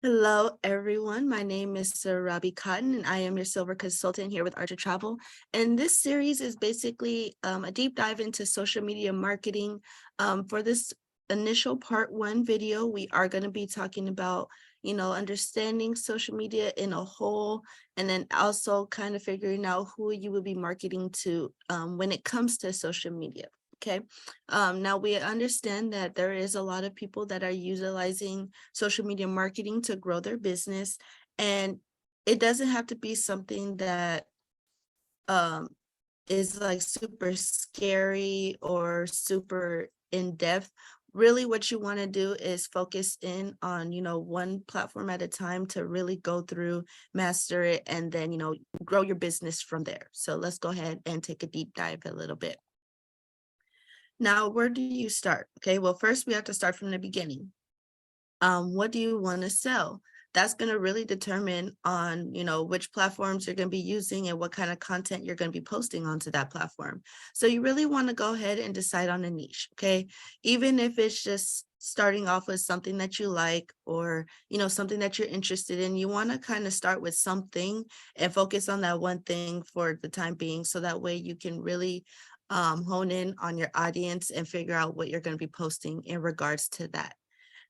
Hello, everyone. My name is Sarabi Cotton, and I am your silver consultant here with Archer Travel. And this series is basically a deep dive into social media marketing. For this initial part one video, we are going to be talking about, understanding social media in a whole, and then also kind of figuring out who you will be marketing to when it comes to social media. Okay. Now we understand that there is a lot of people that are utilizing social media marketing to grow their business. And it doesn't have to be something that um, is like super scary or super in depth. Really, what you want to do is focus in on, one platform at a time to really go through, master it, and then, grow your business from there. So let's go ahead and take a deep dive a little bit. Now, where do you start? Okay, well, first we have to start from the beginning. What do you want to sell? That's going to really determine on, which platforms you're going to be using and what kind of content you're going to be posting onto that platform. So you really want to go ahead and decide on a niche, okay? Even if it's just starting off with something that you like or, something that you're interested in, you want to kind of start with something and focus on that one thing for the time being. So that way you can really hone in on your audience and figure out what you're going to be posting in regards to that.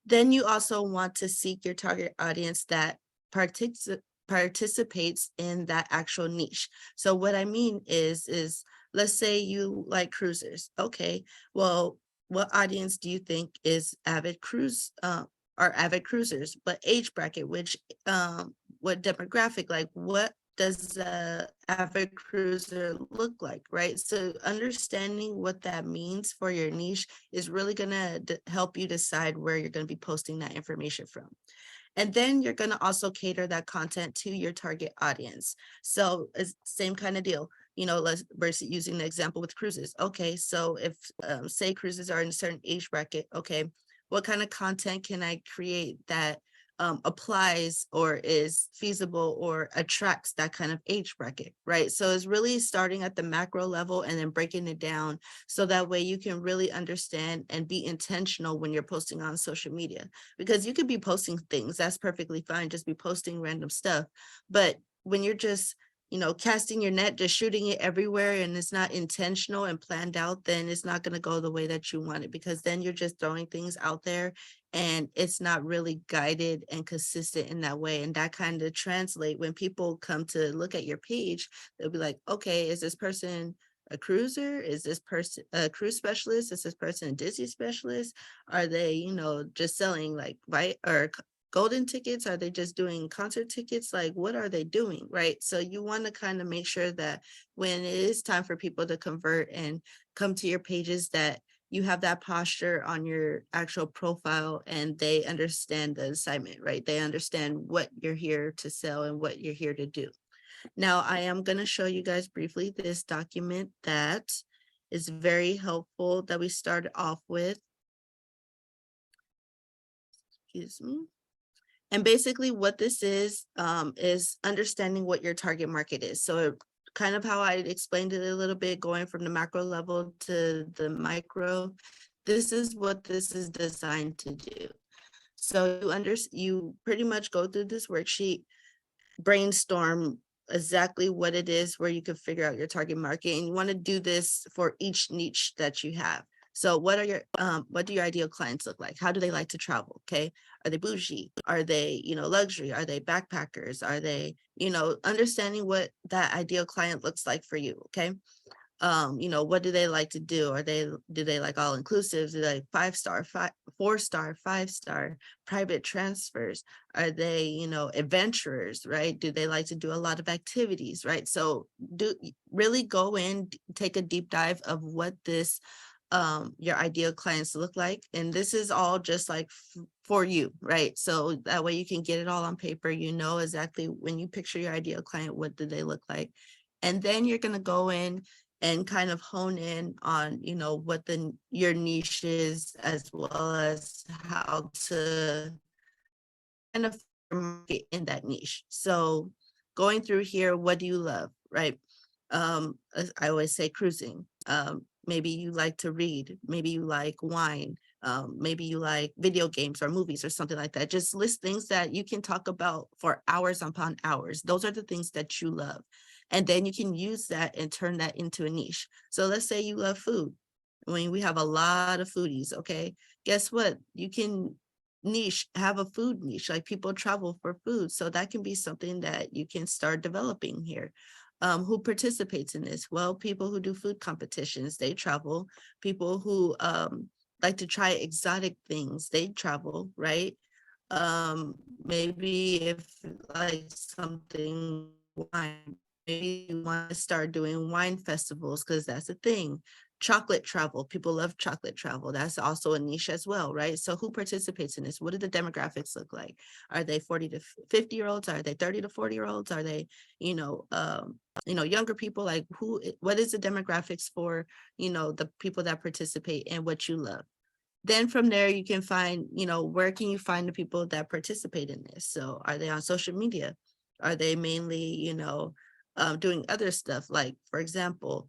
Then you also want to seek your target audience that participates in that actual niche. So what I mean is let's say you like cruisers. Okay, well, what audience do you think is are avid cruisers? What age bracket? Which what demographic? Like what does a avid cruiser look like, right? So understanding what that means for your niche is really going to help you decide where you're going to be posting that information from. And then you're going to also cater that content to your target audience. So it's same kind of deal. We're using the example with cruises. Okay, so if say cruises are in a certain age bracket, okay, what kind of content can I create that applies or is feasible or attracts that kind of age bracket, right? So it's really starting at the macro level and then breaking it down so that way you can really understand and be intentional when you're posting on social media, because you could be posting things that's perfectly fine, just be posting random stuff. But when you're just casting your net, just shooting it everywhere, and it's not intentional and planned out, then it's not going to go the way that you want it, because then you're just throwing things out there and it's not really guided and consistent in that way. And that kind of translate when people come to look at your page, they'll be like, okay, is this person a cruiser? Is this person a cruise specialist? Is this person a Disney specialist? Are they, just selling like golden tickets? Are they just doing concert tickets? Like, what are they doing? Right. So you want to kind of make sure that when it is time for people to convert and come to your pages, that you have that posture on your actual profile and they understand the assignment, right? They understand what you're here to sell and what you're here to do. Now, I am going to show you guys briefly this document that is very helpful that we started off with. Excuse me. And basically what this is understanding what your target market is. So kind of how I explained it a little bit, going from the macro level to the micro, this is what this is designed to do. So you pretty much go through this worksheet, brainstorm exactly what it is where you can figure out your target market, and you want to do this for each niche that you have. So what do your ideal clients look like? How do they like to travel? Okay, are they bougie? Are they, luxury? Are they backpackers? Are they, understanding what that ideal client looks like for you? Okay, what do they like to do? Do they like all inclusive? Do they like 5-star, 4-star, 5-star, private transfers? Are they, adventurers, right? Do they like to do a lot of activities, right? So do really go in, take a deep dive of what this your ideal clients look like. And this is all just like for you, right? So that way you can get it all on paper, exactly when you picture your ideal client, what do they look like? And then you're going to go in and kind of hone in on, what your niche is, as well as how to kind of market in that niche. So going through here, what do you love, right? As I always say, cruising. Maybe you like to read, maybe you like wine, Maybe you like video games or movies or something like that. Just list things that you can talk about for hours upon hours. Those are the things that you love. And then you can use that and turn that into a niche. So let's say you love food. I mean, we have a lot of foodies, okay? Guess what? You can have a food niche, like people travel for food. So that can be something that you can start developing here. Who participates in this? Well, people who do food competitions, they travel. People who like to try exotic things, they travel, right? Maybe if like something wine, maybe you want to start doing wine festivals because that's a thing. Chocolate travel, people love chocolate travel. That's also a niche as well, right? So who participates in this? What do the demographics look like? Are they 40 to 50-year-olds? Are they 30 to 40-year-olds? Are they, younger people? Like what is the demographics for, the people that participate and what you love? Then from there, you can find, where can you find the people that participate in this? So are they on social media? Are they mainly, doing other stuff? Like, for example,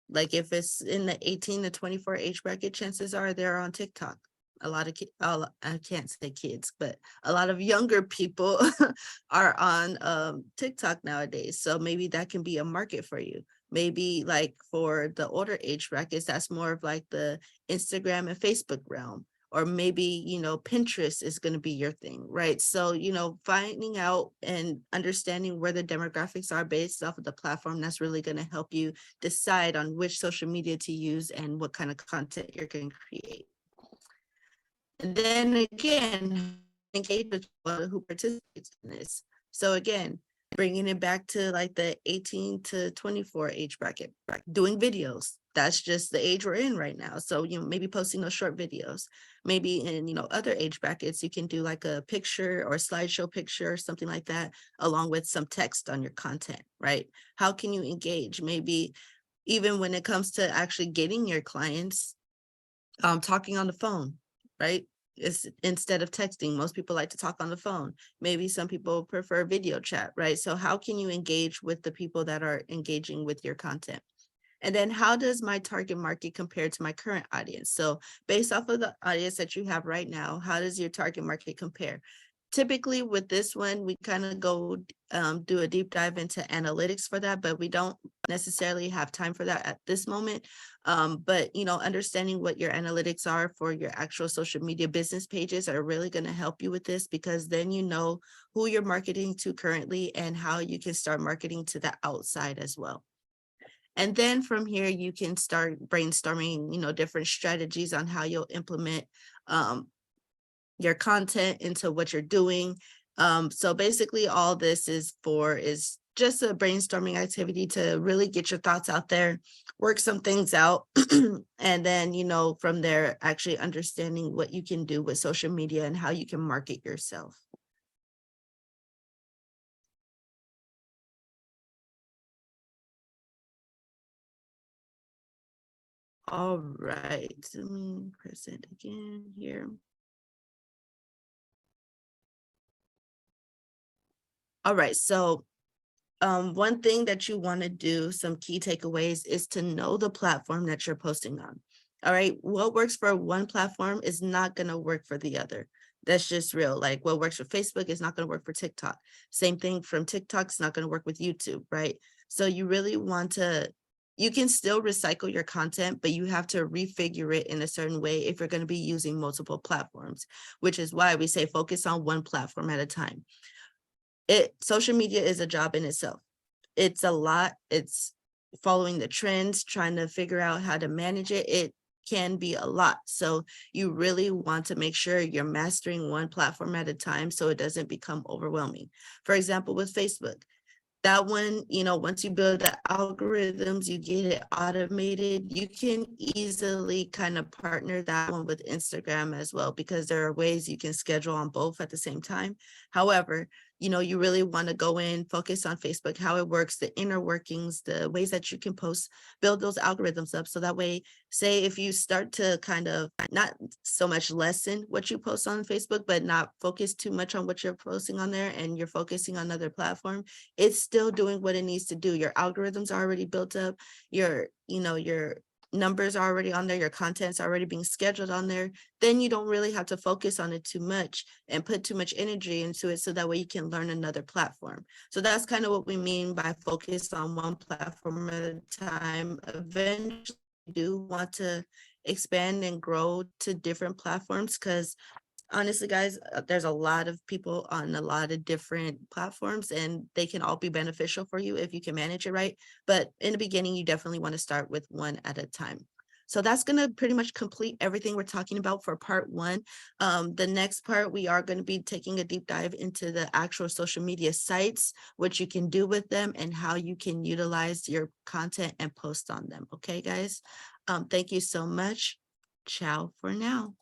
like if it's in the 18 to 24 age bracket, chances are they're on TikTok. A lot of I can't say kids, but a lot of younger people are on TikTok nowadays. So maybe that can be a market for you. Maybe like for the older age brackets, that's more of like the Instagram and Facebook realm. Or maybe, Pinterest is going to be your thing, right? So, finding out and understanding where the demographics are based off of the platform, that's really going to help you decide on which social media to use and what kind of content you're going to create. And then again, engage with people who participates in this. So again, bringing it back to like the 18 to 24 age bracket, doing videos. That's just the age we're in right now. So, maybe posting those short videos. Maybe in, other age brackets, you can do like a picture or slideshow picture or something like that, along with some text on your content, right? How can you engage? Maybe even when it comes to actually getting your clients, talking on the phone, right? It's instead of texting, most people like to talk on the phone. Maybe some people prefer video chat, right? So how can you engage with the people that are engaging with your content? And then how does my target market compare to my current audience? So based off of the audience that you have right now, how does your target market compare? Typically with this one, we kind of go do a deep dive into analytics for that, but we don't necessarily have time for that at this moment. But understanding what your analytics are for your actual social media business pages are really going to help you with this, because then you know who you're marketing to currently and how you can start marketing to the outside as well. And then from here, you can start brainstorming, different strategies on how you'll implement your content into what you're doing. So basically all this is just a brainstorming activity to really get your thoughts out there, work some things out, and then, from there, actually understanding what you can do with social media and how you can market yourself. All right, let me press it again here. All right, so one thing that you want to do, some key takeaways, is to know the platform that you're posting on. All right, what works for one platform is not going to work for the other. That's just real. Like what works for Facebook is not going to work for TikTok. Same thing from TikTok, it's not going to work with YouTube, right? So you really want to, you can still recycle your content, but you have to refigure it in a certain way if you're going to be using multiple platforms, which is why we say focus on one platform at a time. Social media is a job in itself. It's a lot. It's following the trends, trying to figure out how to manage it. It can be a lot. So you really want to make sure you're mastering one platform at a time so it doesn't become overwhelming. For example, with Facebook, that one, once you build the algorithms, you get it automated, you can easily kind of partner that one with Instagram as well, because there are ways you can schedule on both at the same time. However, you really want to go in, focus on Facebook, how it works, the inner workings, the ways that you can post, build those algorithms up. So that way, say if you start to kind of not so much lessen what you post on Facebook, but not focus too much on what you're posting on there, and you're focusing on another platform, it's still doing what it needs to do. Your algorithms are already built up. Your numbers are already on there, your content's already being scheduled on there, then you don't really have to focus on it too much and put too much energy into it so that way you can learn another platform. So that's kind of what we mean by focus on one platform at a time. Eventually, you do want to expand and grow to different platforms because honestly, guys, there's a lot of people on a lot of different platforms and they can all be beneficial for you if you can manage it right. But in the beginning, you definitely want to start with one at a time. So that's going to pretty much complete everything we're talking about for part one. The next part, we are going to be taking a deep dive into the actual social media sites, what you can do with them and how you can utilize your content and post on them. Okay, guys. Thank you so much. Ciao for now.